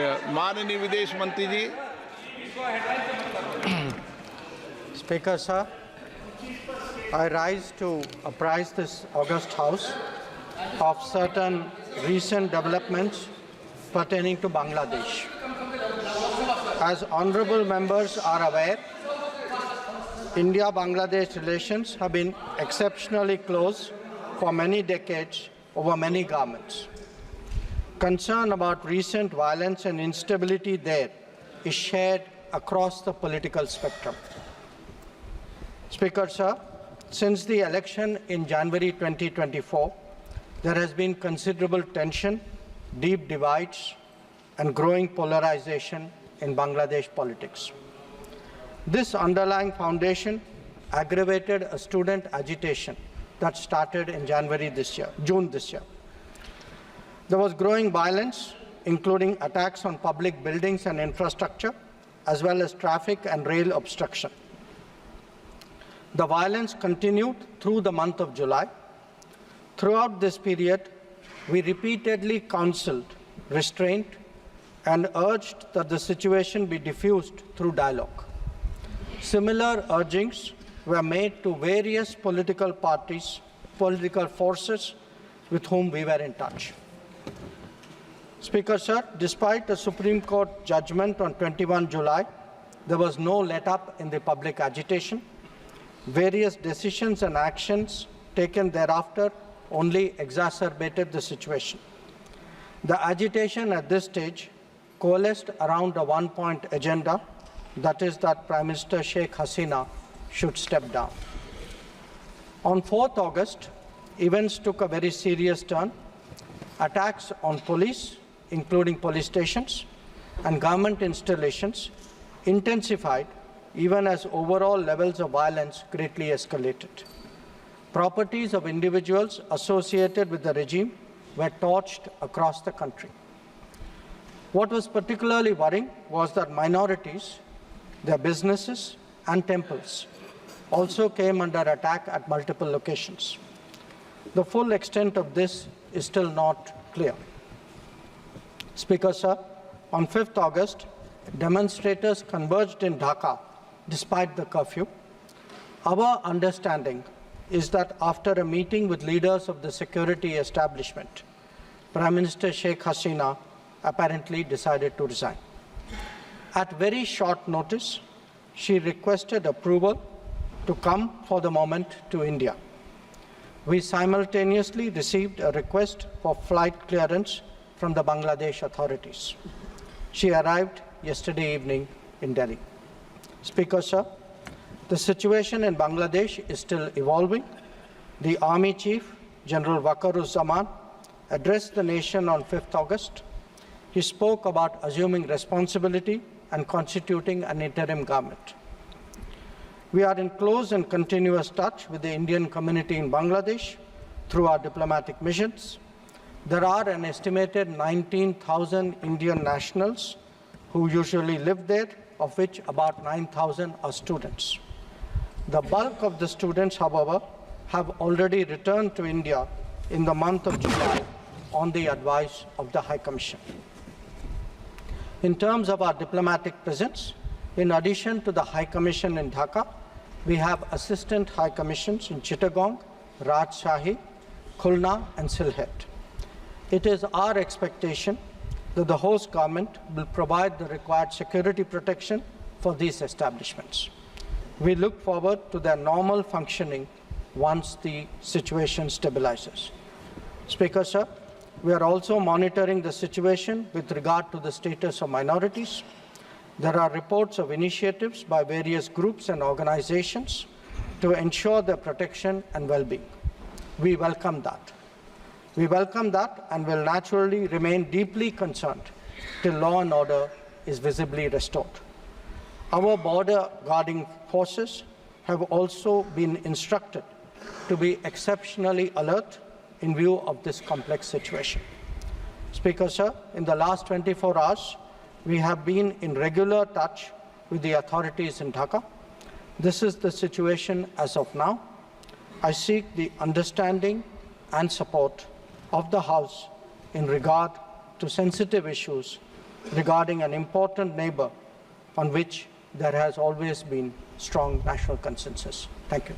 माननीय विदेश मंत्री जी। Speaker, sir, I rise to apprise this august House of certain recent developments pertaining to Bangladesh. As honorable members are aware, India-Bangladesh relations have been exceptionally close for many decades over many governments. Concern about recent violence and instability there is shared across the political spectrum. Speaker, sir, since the election in January 2024, there has been considerable tension, deep divides, and growing polarization in Bangladesh politics. This underlying foundation aggravated a student agitation that started in June this year. There was growing violence, including attacks on public buildings and infrastructure, as well as traffic and rail obstruction. The violence continued through the month of July. Throughout this period, we repeatedly counseled restraint and urged that the situation be diffused through dialogue. Similar urgings were made to various political parties, political forces with whom we were in touch. Speaker, sir, despite the Supreme Court judgment on 21 July, there was no let-up in the public agitation. Various decisions and actions taken thereafter only exacerbated the situation. The agitation at this stage coalesced around a one-point agenda, that is that Prime Minister Sheikh Hasina should step down. On 4th August, events took a very serious turn. Attacks on police, including police stations, and government installations intensified even as overall levels of violence greatly escalated. Properties of individuals associated with the regime were torched across the country. What was particularly worrying was that minorities, their businesses and temples also came under attack at multiple locations. The full extent of this is still not clear. Speaker, sir, on 5th August, demonstrators converged in Dhaka despite the curfew. Our understanding is that after a meeting with leaders of the security establishment, Prime Minister Sheikh Hasina apparently decided to resign. At very short notice, she requested approval to come for the moment to India. We simultaneously received a request for flight clearance from the Bangladesh authorities. She arrived yesterday evening in Delhi. Speaker, sir, the situation in Bangladesh is still evolving. The Army Chief, General Waqaruzzaman, addressed the nation on 5th August. He spoke about assuming responsibility and constituting an interim government. We are in close and continuous touch with the Indian community in Bangladesh through our diplomatic missions. There are an estimated 19,000 Indian nationals who usually live there, of which about 9,000 are students. The bulk of the students, however, have already returned to India in the month of July on the advice of the High Commission. In terms of our diplomatic presence, in addition to the High Commission in Dhaka, we have assistant High Commissions in Chittagong, Rajshahi, Khulna, and Sylhet. It is our expectation that the host government will provide the required security protection for these establishments. We look forward to their normal functioning once the situation stabilizes. Speaker, sir, we are also monitoring the situation with regard to the status of minorities. There are reports of initiatives by various groups and organizations to ensure their protection and well-being. We welcome that. We welcome that and will naturally remain deeply concerned till law and order is visibly restored. Our border guarding forces have also been instructed to be exceptionally alert in view of this complex situation. Speaker, sir, in the last 24 hours, we have been in regular touch with the authorities in Dhaka. This is the situation as of now. I seek the understanding and support of the House in regard to sensitive issues regarding an important neighbor on which there has always been strong national consensus. Thank you.